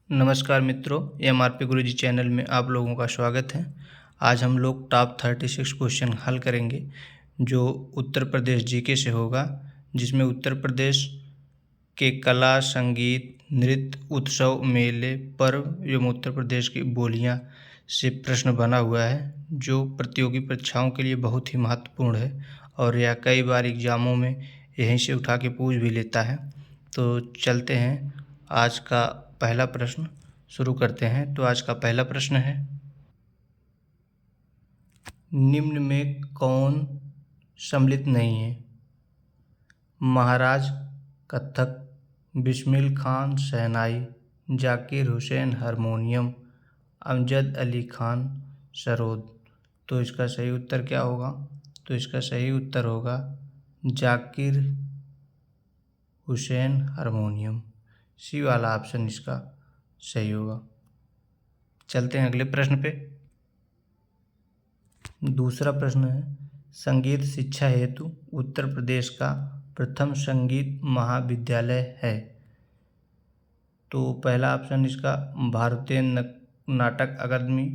नमस्कार मित्रों, एमआरपी गुरुजी चैनल में आप लोगों का स्वागत है। आज हम लोग टॉप 36 क्वेश्चन हल करेंगे जो उत्तर प्रदेश जीके से होगा, जिसमें उत्तर प्रदेश के कला, संगीत, नृत्य, उत्सव, मेले, पर्व एवं उत्तर प्रदेश की बोलियां से प्रश्न बना हुआ है, जो प्रतियोगी परीक्षाओं के लिए बहुत ही महत्वपूर्ण है और यह कई बार एग्जामों में यहीं से उठा के पूछ भी लेता है। तो चलते हैं, आज का पहला प्रश्न शुरू करते हैं। तो आज का पहला प्रश्न है, निम्न में कौन सम्मिलित नहीं है? महाराज कत्थक, बिस्मिल खान शहनाई, जाकिर हुसैन हारमोनियम, अमजद अली खान सरोद। तो इसका सही उत्तर क्या होगा? तो इसका सही उत्तर होगा जाकिर हुसैन हारमोनियम। सी वाला ऑप्शन इसका सही होगा। चलते हैं अगले प्रश्न पे। दूसरा प्रश्न है, संगीत शिक्षा हेतु उत्तर प्रदेश का प्रथम संगीत महाविद्यालय है। तो पहला ऑप्शन इसका भारतीय नाटक अकादमी,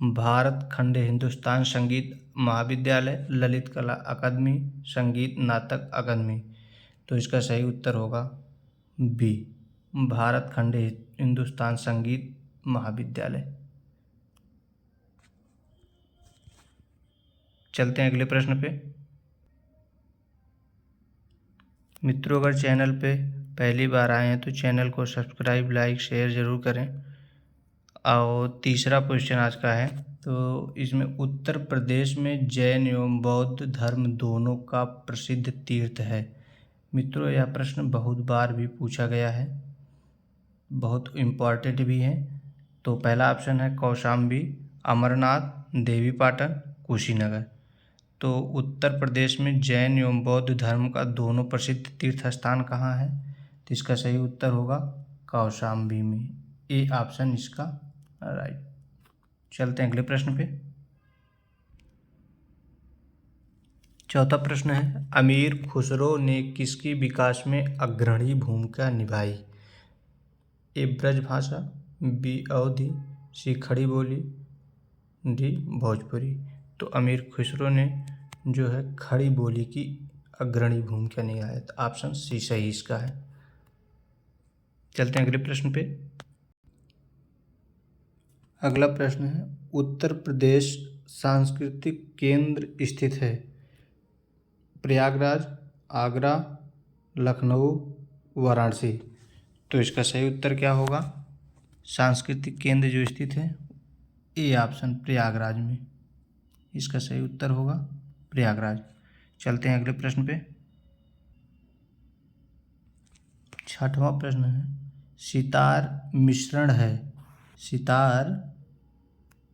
भारत खंड हिंदुस्तान संगीत महाविद्यालय, ललित कला अकादमी, संगीत नाटक अकादमी। तो इसका सही उत्तर होगा बी, भारत खंड हिंदुस्तान संगीत महाविद्यालय। चलते हैं अगले प्रश्न पे। मित्रों, अगर चैनल पे पहली बार आए हैं तो चैनल को सब्सक्राइब, लाइक, शेयर ज़रूर करें। और तीसरा क्वेश्चन आज का है, तो इसमें उत्तर प्रदेश में जैन एवं बौद्ध धर्म दोनों का प्रसिद्ध तीर्थ है। मित्रों, यह प्रश्न बहुत बार भी पूछा गया है, बहुत इम्पॉर्टेंट भी है। तो पहला ऑप्शन है कौशाम्बी, अमरनाथ, देवीपाटन, कुशीनगर। तो उत्तर प्रदेश में जैन एवं बौद्ध धर्म का दोनों प्रसिद्ध तीर्थ स्थान कहाँ है? तो इसका सही उत्तर होगा कौशाम्बी में। ए ऑप्शन इसका राइट। चलते हैं अगले प्रश्न पे। चौथा प्रश्न है, अमीर खुसरो ने किसकी विकास में अग्रणी भूमिका निभाई? ए ब्रजभाषा, बी अवधी, सी खड़ी बोली, डी भोजपुरी। तो अमीर खुसरो ने जो है खड़ी बोली की अग्रणी भूमिका निभाई। तो ऑप्शन सी सही इसका है। चलते हैं अगले प्रश्न पे। अगला प्रश्न है, उत्तर प्रदेश सांस्कृतिक केंद्र स्थित है? प्रयागराज, आगरा, लखनऊ, वाराणसी। तो इसका सही उत्तर क्या होगा? सांस्कृतिक केंद्र जो स्थित है, ए ऑप्शन प्रयागराज में। इसका सही उत्तर होगा प्रयागराज। चलते हैं अगले प्रश्न पे। छठवां प्रश्न है, सितार मिश्रण है। सितार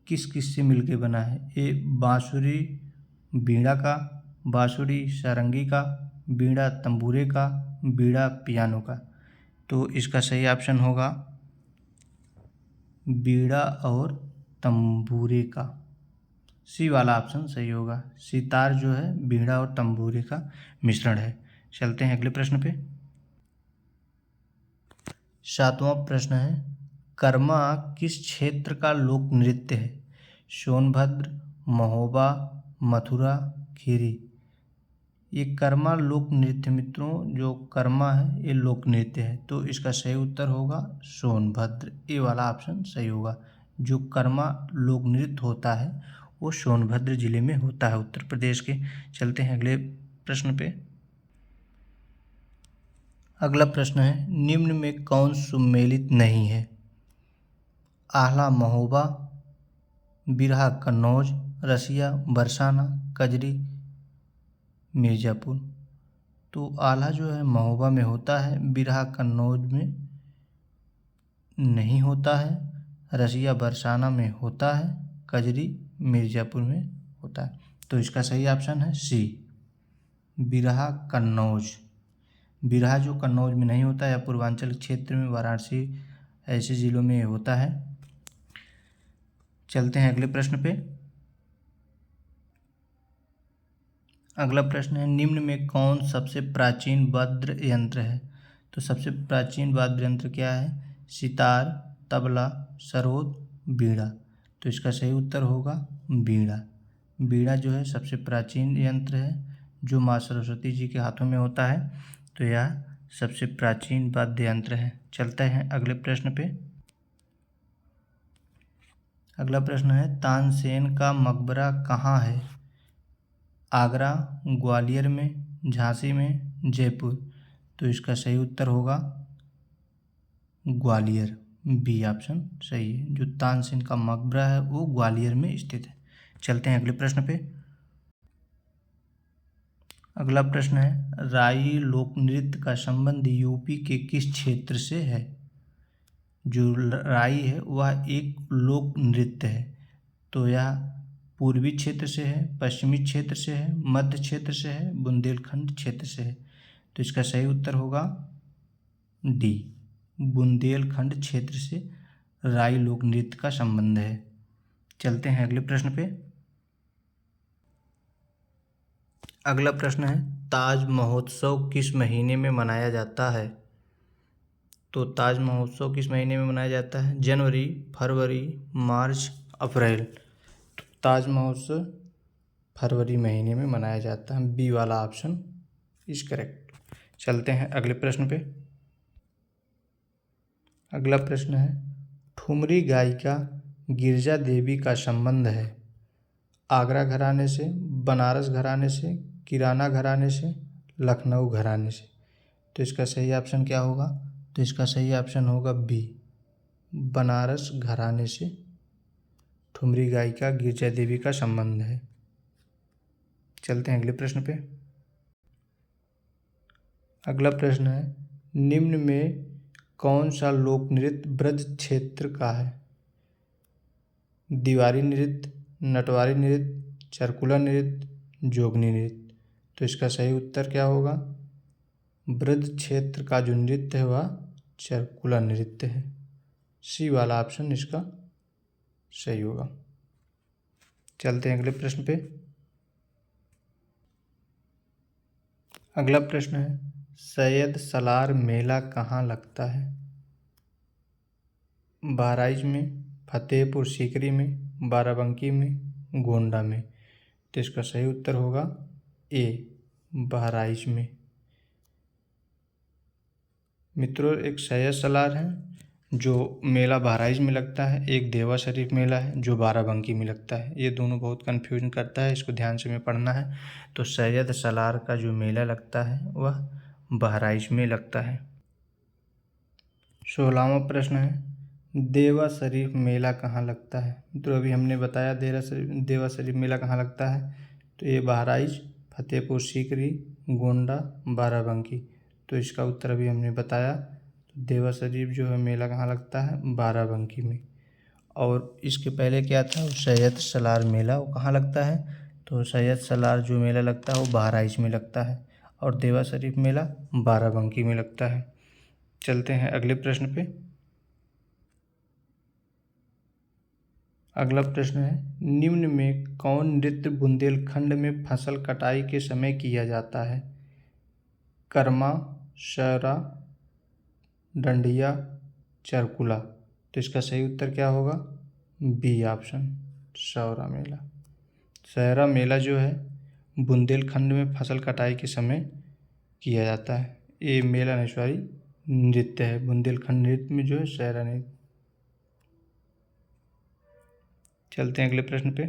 किस किस से मिलके बना है? ए बांसुरी बीड़ा का, बांसुरी सारंगी का, बीड़ा तंबूरे का, बीड़ा पियानो का। तो इसका सही ऑप्शन होगा बीड़ा और तंबूरे का। सी वाला ऑप्शन सही होगा। सितार जो है बीड़ा और तंबूरे का मिश्रण है। चलते हैं अगले प्रश्न पे। सातवां प्रश्न है, कर्मा किस क्षेत्र का लोक नृत्य है? सोनभद्र, महोबा, मथुरा, खीरी। ये कर्मा लोक नृत्य, मित्रों जो कर्मा है ये लोक नृत्य है। तो इसका सही उत्तर होगा सोनभद्र। ए वाला ऑप्शन सही होगा। जो कर्मा लोक नृत्य होता है वो सोनभद्र जिले में होता है, उत्तर प्रदेश के। चलते हैं अगले प्रश्न पे। अगला प्रश्न है, निम्न में कौन सम्मिलित नहीं है? आह्ला महोबा, बिरहा कन्नौज, रसिया बरसाना, कजरी मिर्ज़ापुर। तो आल्हा जो है महोबा में होता है, बिरहा कन्नौज में नहीं होता है, रसिया बरसाना में होता है, कजरी मिर्ज़ापुर में होता है। तो इसका सही ऑप्शन है सी, बिरहा कन्नौज। बिरहा जो कन्नौज में नहीं होता है या पूर्वांचल क्षेत्र में, वाराणसी ऐसे ज़िलों में होता है। चलते हैं अगले प्रश्न पे। अगला प्रश्न है, निम्न में कौन सबसे प्राचीन वाद्य यंत्र है? तो सबसे प्राचीन वाद्य यंत्र क्या है? सितार, तबला, सरोद, बीड़ा। तो इसका सही उत्तर होगा बीड़ा। बीड़ा जो है सबसे प्राचीन यंत्र है जो माँ सरस्वती जी के हाथों में होता है। तो यह सबसे प्राचीन वाद्य यंत्र है। चलते हैं अगले प्रश्न पे। अगला प्रश्न है तानसेन का मकबरा कहाँ है? आगरा, ग्वालियर में, झांसी में, जयपुर। तो इसका सही उत्तर होगा ग्वालियर। बी ऑप्शन सही है। जो तानसेन का मकबरा है वो ग्वालियर में स्थित है। चलते हैं अगले प्रश्न पे। अगला प्रश्न है राई लोक नृत्य का संबंध यूपी के किस क्षेत्र से है? जो राई है वह एक लोक नृत्य है। तो यह पूर्वी क्षेत्र से है, पश्चिमी क्षेत्र से है, मध्य क्षेत्र से है, बुंदेलखंड क्षेत्र से है। तो इसका सही उत्तर होगा डी, बुंदेलखंड क्षेत्र से राई लोक नृत्य का संबंध है। चलते हैं अगले प्रश्न पे। अगला प्रश्न है ताज महोत्सव किस महीने में मनाया जाता है? तो ताज महोत्सव किस महीने में मनाया जाता है? जनवरी, फरवरी, मार्च, अप्रैल। तो ताज महोत्सव फरवरी महीने में मनाया जाता है। बी वाला ऑप्शन इज करेक्ट। चलते हैं अगले प्रश्न पे। अगला प्रश्न है ठुमरी गायिका गिरजा देवी का संबंध है आगरा घराने से, बनारस घराने से, किराना घराने से, लखनऊ घराने से। तो इसका सही ऑप्शन क्या होगा? तो इसका सही ऑप्शन होगा बी, बनारस घराने से ठुमरी गायिका गिरजा देवी का संबंध है। चलते हैं अगले प्रश्न पे। अगला प्रश्न है निम्न में कौन सा लोक नृत्य ब्रज क्षेत्र का है? दीवारी नृत्य, नटवारी नृत्य, चरकुला नृत्य, जोगनी नृत्य। तो इसका सही उत्तर क्या होगा? ब्रज क्षेत्र का जो नृत्य है वह चरकुला नृत्य है। सी वाला ऑप्शन इसका सही होगा। चलते हैं अगले प्रश्न पे। अगला प्रश्न है सैयद सलार मेला कहाँ लगता है? बहराइच में, फतेहपुर सीकरी में, बाराबंकी में, गोंडा में। तो इसका सही उत्तर होगा ए, बहराइच में। मित्रों एक सैयद सलार है जो मेला बहराइच में लगता है, एक देवा शरीफ मेला है जो बाराबंकी में लगता है। ये दोनों बहुत कन्फ्यूजन करता है, इसको ध्यान से में पढ़ना है। तो सैयद सलार का जो मेला लगता है वह बहराइच में लगता है। 16वां प्रश्न है देवा शरीफ मेला कहाँ लगता है? तो अभी हमने बताया देवा शरीफ मेला कहाँ लगता है। तो ये बहराइच, फतेहपुर सीकरी, गोंडा, बाराबंकी। तो इसका उत्तर अभी हमने बताया। तो देवा शरीफ जो है मेला कहाँ लगता है? बाराबंकी में। और इसके पहले क्या था? सैयद सलार मेला वो कहाँ लगता है? तो सैयद सलार जो मेला लगता है वो बहराइच में लगता है और देवा शरीफ मेला बाराबंकी में लगता है। चलते हैं अगले प्रश्न पे। अगला प्रश्न है निम्न में कौन नृत्य बुंदेलखंड में फसल कटाई के समय किया जाता है? कर्मा, शरा, डंडिया, चरकुला। तो इसका सही उत्तर क्या होगा? बी ऑप्शन, सौरा मेला। सहरा मेला जो है बुंदेलखंड में फसल कटाई के समय किया जाता है। ये मेला नहीं सॉरी नृत्य है। बुंदेलखंड नृत्य में जो है सहरा नृत्य। चलते हैं अगले प्रश्न पे।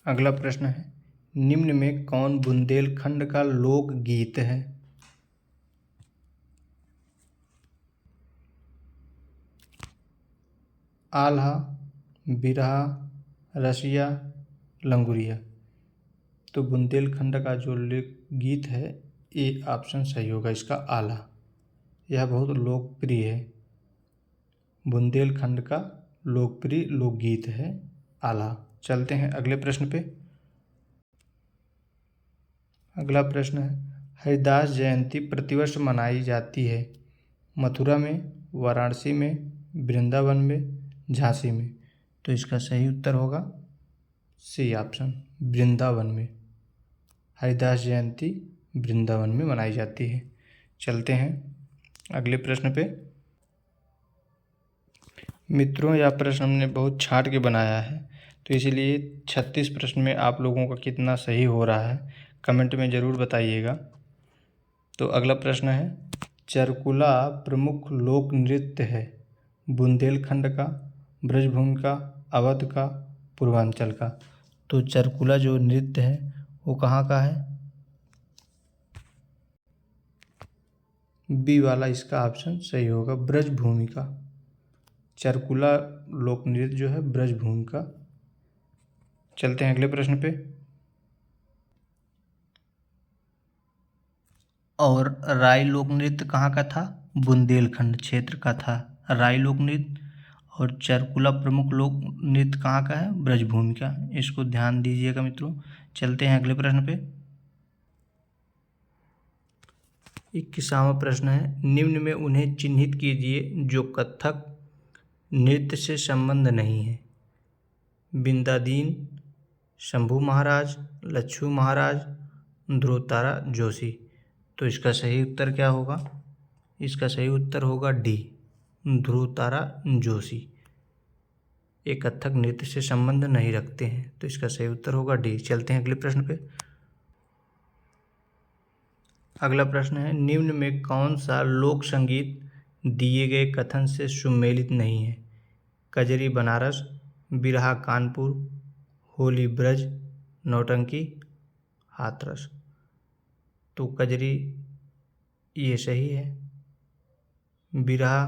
अगला प्रश्न है निम्न में कौन बुंदेलखंड का लोक गीत है? आल्हा, बिरहा, रसिया, लंगुरिया। तो बुंदेलखंड का जो लोक गीत है ये ऑप्शन सही होगा इसका आल्हा। यह बहुत लोकप्रिय है। बुंदेलखंड का लोकप्रिय लोकगीत है आल्हा। चलते हैं अगले प्रश्न पे। अगला प्रश्न है हरिदास जयंती प्रतिवर्ष मनाई जाती है मथुरा में, वाराणसी में, वृंदावन में, झांसी में। तो इसका सही उत्तर होगा सी ऑप्शन, वृंदावन में। हरिदास जयंती वृंदावन में मनाई जाती है। चलते हैं अगले प्रश्न पे। मित्रों, यह प्रश्न हमने बहुत छांट के बनाया है, तो इसीलिए 36 प्रश्न में आप लोगों का कितना सही हो रहा है कमेंट में ज़रूर बताइएगा। तो अगला प्रश्न है, चरकुला प्रमुख लोक नृत्य है बुंदेलखंड का, ब्रजभूमि का, अवध का, पूर्वांचल का। तो चरकुला जो नृत्य है वो कहाँ का है? बी वाला इसका ऑप्शन सही होगा, ब्रजभूमि का। चरकुला लोक नृत्य जो है ब्रजभूमि का। चलते हैं अगले प्रश्न पे। और राई लोक नृत्य कहाँ का था? बुंदेलखंड क्षेत्र का था राई लोक नृत्य। और चरकुला प्रमुख लोक नृत्य कहाँ का है? ब्रजभूमि का। इसको ध्यान दीजिएगा मित्रों। चलते हैं अगले प्रश्न पे। 21वां प्रश्न है, निम्न में उन्हें चिन्हित कीजिए जो कथक नृत्य से संबंध नहीं है। बिंदादीन, शंभू महाराज, लच्छू महाराज, ध्रुवतारा जोशी। तो इसका सही उत्तर क्या होगा? इसका सही उत्तर होगा डी, ध्रुवतारा जोशी। ये कथक नृत्य से संबंध नहीं रखते हैं, तो इसका सही उत्तर होगा डी। चलते हैं अगले प्रश्न पे। अगला प्रश्न है, निम्न में कौन सा लोक संगीत दिए गए कथन से सुमेलित नहीं है? कजरी बनारस, बिरहा कानपुर, होली ब्रज, नौटंकी हाथरस। तो कजरी ये सही है, बिरहा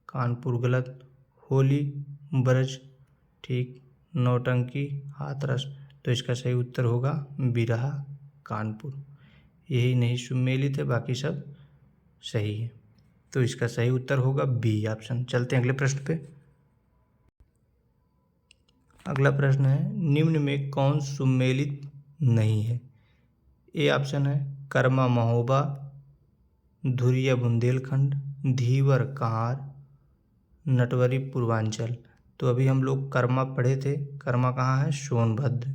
कानपुर गलत, होली ब्रज ठीक, नौटंकी हाथरस। तो इसका सही उत्तर होगा बिरहा कानपुर। यही नहीं सुमेलित है, बाकी सब सही है। तो इसका सही उत्तर होगा बी ऑप्शन। चलते हैं अगले प्रश्न पे। अगला प्रश्न है, निम्न में कौन सुमेलित नहीं है? ए ऑप्शन है कर्मा महोबा, धुरिया बुंदेलखंड, धीवर कहार, नटवरी पूर्वांचल। तो अभी हम लोग कर्मा पढ़े थे, कर्मा कहाँ है? सोनभद्र।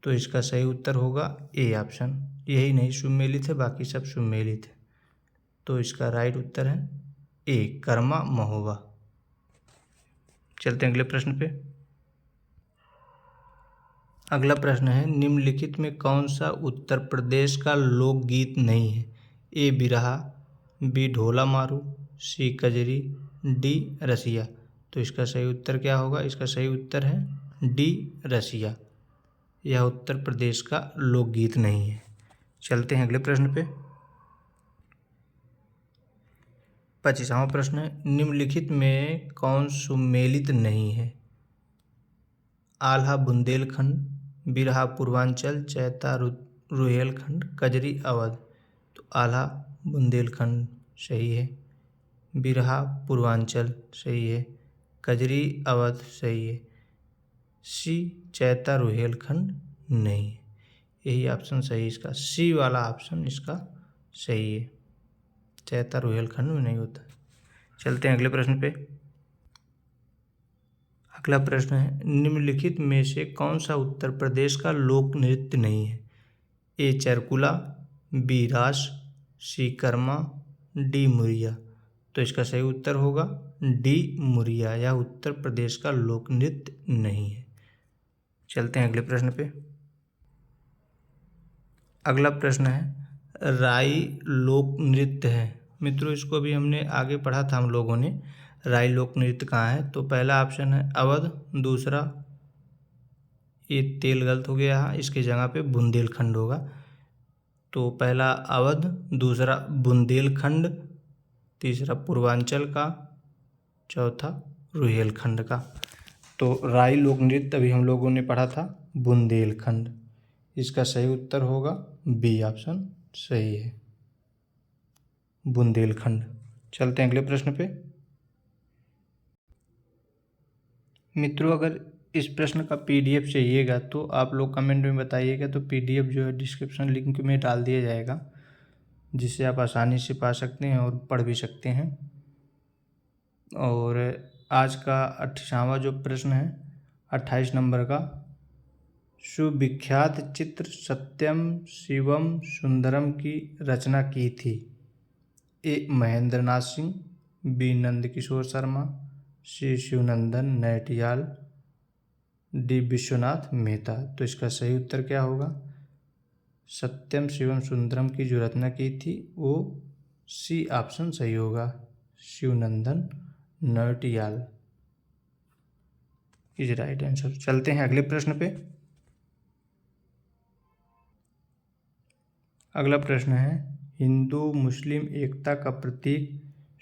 तो इसका सही उत्तर होगा ए ऑप्शन। यही नहीं सुमेलित है, बाकी सब सुमेलित है। तो इसका राइट उत्तर है ए, कर्मा महोबा। चलते हैं अगले प्रश्न पे। अगला प्रश्न है, निम्नलिखित में कौन सा उत्तर प्रदेश का लोकगीत नहीं है? ए बिरहा, बी ढोला मारू, सी कजरी, डी रसिया। तो इसका सही उत्तर क्या होगा? इसका सही उत्तर है डी रसिया। यह उत्तर प्रदेश का लोकगीत नहीं है। चलते हैं अगले प्रश्न पे। 25वां प्रश्न है, निम्नलिखित में कौन सुमेलित नहीं है? आल्हा बुंदेलखंड, बिरहा पूर्वांचल, चैता रुहेलखंड, कजरी अवध। तो आल्हा बुंदेलखंड सही है, बिरहा पूर्वांचल सही है, कजरी अवध सही है, सी चैता रुहेलखंड नहीं है। यही ऑप्शन सही इसका, सी वाला ऑप्शन इसका सही है। चैता रुहेलखंड में नहीं होता। चलते हैं अगले प्रश्न पे। अगला प्रश्न है, निम्नलिखित में से कौन सा उत्तर प्रदेश का लोक नृत्य नहीं है? ए चरकुला, बी रास, सी कर्मा, डी मुरिया। तो इसका सही उत्तर होगा डी मुरिया। यह उत्तर प्रदेश का लोक नृत्य नहीं है। चलते हैं अगले प्रश्न पे। अगला प्रश्न है, राई लोक नृत्य है। मित्रों, इसको अभी हमने आगे पढ़ा था हम लोगों ने। राई लोक नृत्य कहाँ है? तो पहला ऑप्शन है अवध, दूसरा ये तेल गलत हो गया है, इसकी जगह पे बुंदेलखंड होगा। तो पहला अवध, दूसरा बुंदेलखंड, तीसरा पूर्वांचल का, चौथा रुहेलखंड का। तो राई लोक नृत्य अभी हम लोगों ने पढ़ा था बुंदेलखंड। इसका सही उत्तर होगा बी ऑप्शन सही है, बुंदेलखंड। चलते हैं अगले प्रश्न पे। मित्रों, अगर इस प्रश्न का पीडीएफ चाहिएगा तो आप लोग कमेंट में बताइएगा, तो पीडीएफ जो है डिस्क्रिप्शन लिंक में डाल दिया जाएगा, जिससे आप आसानी से पा सकते हैं और पढ़ भी सकते हैं। और आज का 28वां जो प्रश्न है 28 नंबर का, सुविख्यात चित्र सत्यम शिवम सुंदरम की रचना की थी? ए महेंद्र नाथ सिंह, बी नंदकिशोर शर्मा, सी शिवनंदन नैटियाल, डी विश्वनाथ मेहता। तो इसका सही उत्तर क्या होगा? सत्यम शिवम सुंदरम की जो रचना की थी वो सी ऑप्शन सही होगा, शिवनंदन नैटियाल इज राइट आंसर। चलते हैं अगले प्रश्न पे। अगला प्रश्न है, हिंदू मुस्लिम एकता का प्रतीक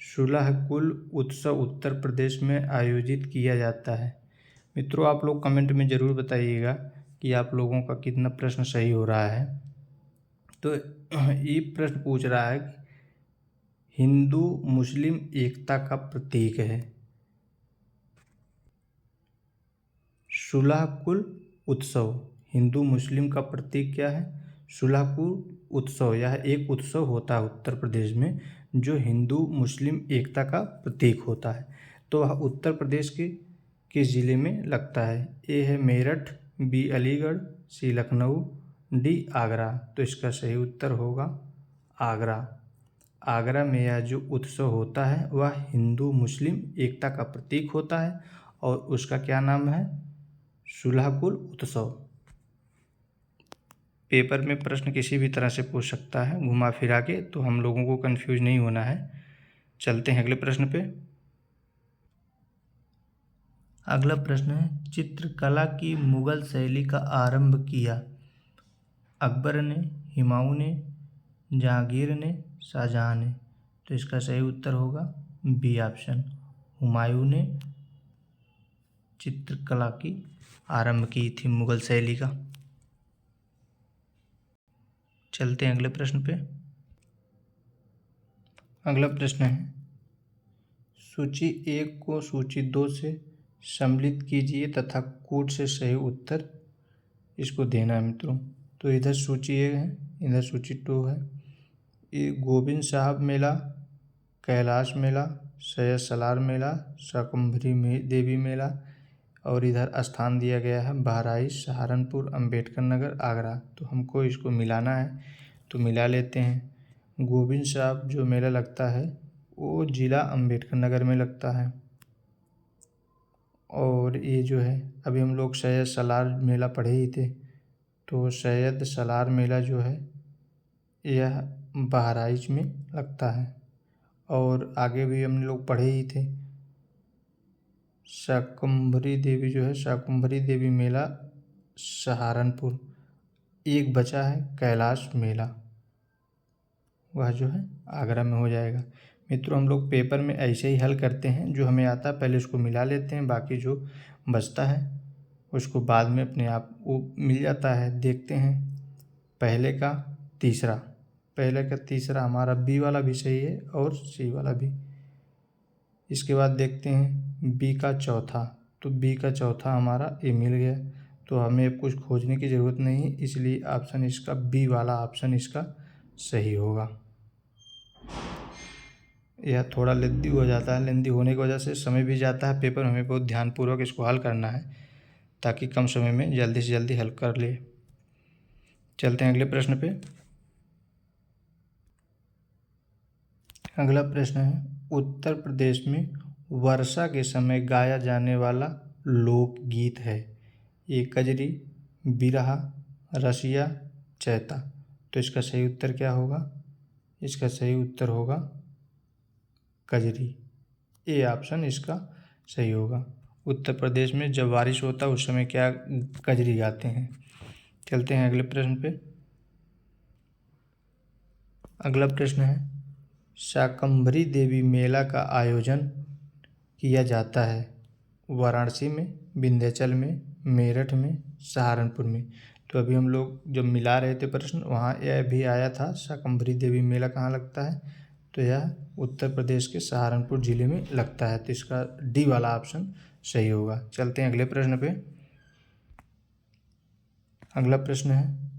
सुलह कुल उत्सव उत्तर प्रदेश में आयोजित किया जाता है। मित्रों, आप लोग कमेंट में ज़रूर बताइएगा कि आप लोगों का कितना प्रश्न सही हो रहा है। तो ये प्रश्न पूछ रहा है कि हिंदू मुस्लिम एकता का प्रतीक है सुलह कुल उत्सव। हिंदू मुस्लिम का प्रतीक क्या है? सुलह कुल उत्सव। यह एक उत्सव होता है उत्तर प्रदेश में जो हिंदू मुस्लिम एकता का प्रतीक होता है। तो वह उत्तर प्रदेश के किस ज़िले में लगता है? ए है मेरठ, बी अलीगढ़, सी लखनऊ, डी आगरा। तो इसका सही उत्तर होगा आगरा। आगरा में यह जो उत्सव होता है वह हिंदू मुस्लिम एकता का प्रतीक होता है और उसका क्या नाम है? सुलह कुल उत्सव। पेपर में प्रश्न किसी भी तरह से पूछ सकता है घुमा फिरा के, तो हम लोगों को कंफ्यूज नहीं होना है। चलते हैं अगले प्रश्न पे। अगला प्रश्न है, चित्रकला की मुगल शैली का आरंभ किया अकबर ने, हुमायूं ने, जहांगीर ने, शाहजहां ने। तो इसका सही उत्तर होगा बी ऑप्शन, हुमायूं ने चित्रकला की आरंभ की थी मुगल शैली का। चलते हैं अगले प्रश्न पे। अगला प्रश्न है, सूची 1 को सूची 2 से सम्मिलित कीजिए तथा कूट से सही उत्तर इसको देना है मित्रों। तो इधर सूची 1 है, इधर सूची 2 है। ये गोविंद साहब मेला, कैलाश मेला, सैयद सलार मेला, शाकंभरी देवी मेला और इधर स्थान दिया गया है बहराइच, सहारनपुर, अंबेडकर नगर, आगरा। तो हमको इसको मिलाना है, तो मिला लेते हैं। गोविंद साहब जो मेला लगता है वो ज़िला अंबेडकर नगर में लगता है और ये जो है अभी हम लोग सैयद सलार मेला पढ़े ही थे, तो सैयद सलार मेला जो है यह बहराइच में लगता है। और आगे भी हम लोग पढ़े ही थे, शाकंभरी देवी जो है शाकंभरी देवी मेला सहारनपुर। एक बचा है कैलाश मेला, वह जो है आगरा में हो जाएगा। मित्रों, हम लोग पेपर में ऐसे ही हल करते हैं, जो हमें आता है पहले उसको मिला लेते हैं, बाकी जो बचता है उसको बाद में अपने आप वो मिल जाता है। देखते हैं पहले का तीसरा हमारा बी वाला भी सही है और सी वाला भी। इसके बाद देखते हैं बी का चौथा, तो बी का चौथा हमारा ए मिल गया, तो हमें अब कुछ खोजने की ज़रूरत नहीं, इसलिए ऑप्शन इसका बी वाला ऑप्शन इसका सही होगा। यह थोड़ा लेंदी हो जाता है, लेंदी होने की वजह से समय भी जाता है, पेपर हमें बहुत ध्यानपूर्वक इसको हल करना है ताकि कम समय में जल्दी से जल्दी हल कर ले। चलते हैं अगले प्रश्न पे। अगला प्रश्न है, उत्तर प्रदेश में वर्षा के समय गाया जाने वाला लोकगीत है? ये कजरी, बिरहा, रसिया, चैता। तो इसका सही उत्तर क्या होगा? इसका सही उत्तर होगा कजरी। ए ऑप्शन इसका सही होगा। उत्तर प्रदेश में जब बारिश होता है उस समय क्या कजरी गाते हैं। चलते हैं अगले प्रश्न पे। अगला प्रश्न है, शाकंभरी देवी मेला का आयोजन किया जाता है वाराणसी में, विंध्याचल में, मेरठ में, सहारनपुर में। तो अभी हम लोग जब मिला रहे थे प्रश्न वहाँ यह भी आया था शाकंभरी देवी मेला कहाँ लगता है, तो यह उत्तर प्रदेश के सहारनपुर ज़िले में लगता है। तो इसका डी वाला ऑप्शन सही होगा। चलते हैं अगले प्रश्न पे। अगला प्रश्न है,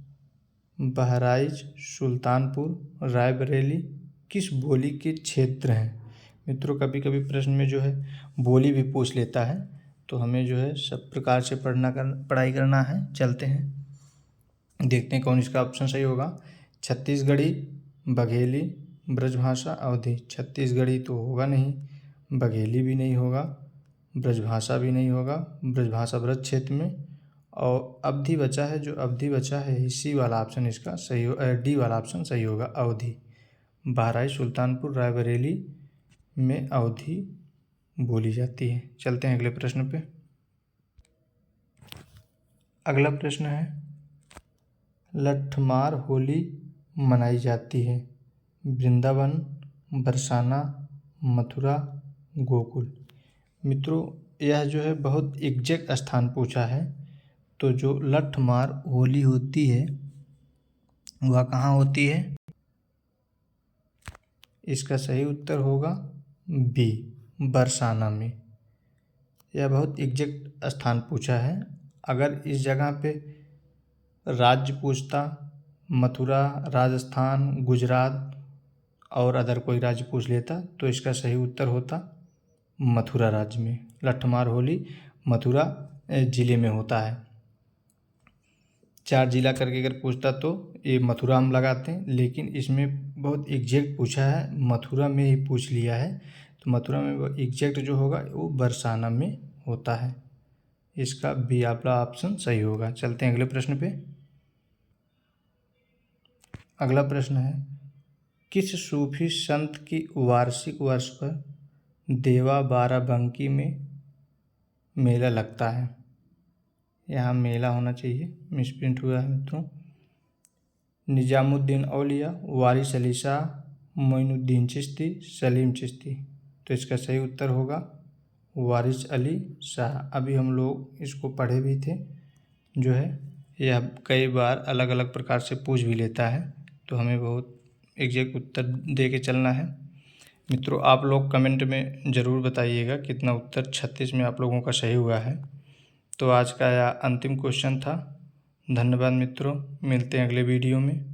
बहराइच, सुल्तानपुर, रायबरेली किस बोली के क्षेत्र हैं? मित्रों, कभी कभी प्रश्न में जो है बोली भी पूछ लेता है, तो हमें जो है सब प्रकार से पढ़ाई करना है। चलते हैं देखते हैं कौन इसका ऑप्शन सही होगा। छत्तीसगढ़ी, बघेली, ब्रजभाषा, अवधी। छत्तीसगढ़ी तो होगा नहीं, बघेली भी नहीं होगा, ब्रजभाषा भी नहीं होगा, ब्रजभाषा ब्रज क्षेत्र में, और अवधी बचा है। जो अवधी बचा है सी वाला ऑप्शन इसका सही हो, डी वाला ऑप्शन सही होगा, अवधी। बहराइच, सुल्तानपुर, रायबरेली में अवधी बोली जाती है। चलते हैं अगले प्रश्न पे। अगला प्रश्न है, लट्ठमार होली मनाई जाती है वृंदावन, बरसाना, मथुरा, गोकुल। मित्रों, यह जो है बहुत एग्जैक्ट स्थान पूछा है। तो जो लट्ठमार होली होती है वह कहाँ होती है? इसका सही उत्तर होगा बी, बरसाना में। यह बहुत एग्जैक्ट स्थान पूछा है। अगर इस जगह पे राज्य पूछता, मथुरा, राजस्थान, गुजरात और अदर कोई राज्य पूछ लेता तो इसका सही उत्तर होता मथुरा राज्य में। लट्ठमार होली मथुरा ज़िले में होता है। 4 जिला करके अगर पूछता तो ये मथुरा हम लगाते हैं, लेकिन इसमें बहुत एग्जैक्ट पूछा है, मथुरा में ही पूछ लिया है। तो मथुरा में वो एग्जैक्ट जो होगा वो बरसाना में होता है। इसका बी वाला ऑप्शन सही होगा। चलते हैं अगले प्रश्न पे। अगला प्रश्न है, किस सूफी संत की वार्षिक वर्ष पर देवा बाराबंकी में मेला लगता है? यहाँ मेला होना चाहिए, मिसप्रिंट हुआ है मित्रों। निजामुद्दीन औलिया, वारिस अली शाह, मोइनुद्दीन चिश्ती, सलीम चिश्ती। तो इसका सही उत्तर होगा वारिस अली शाह। अभी हम लोग इसको पढ़े भी थे। जो है यह कई बार अलग अलग प्रकार से पूछ भी लेता है, तो हमें बहुत एग्जैक्ट उत्तर दे के चलना है। मित्रों, आप लोग कमेंट में ज़रूर बताइएगा कितना उत्तर 36 में आप लोगों का सही हुआ है। तो आज का यह अंतिम क्वेश्चन था। धन्यवाद मित्रों, मिलते हैं अगले वीडियो में।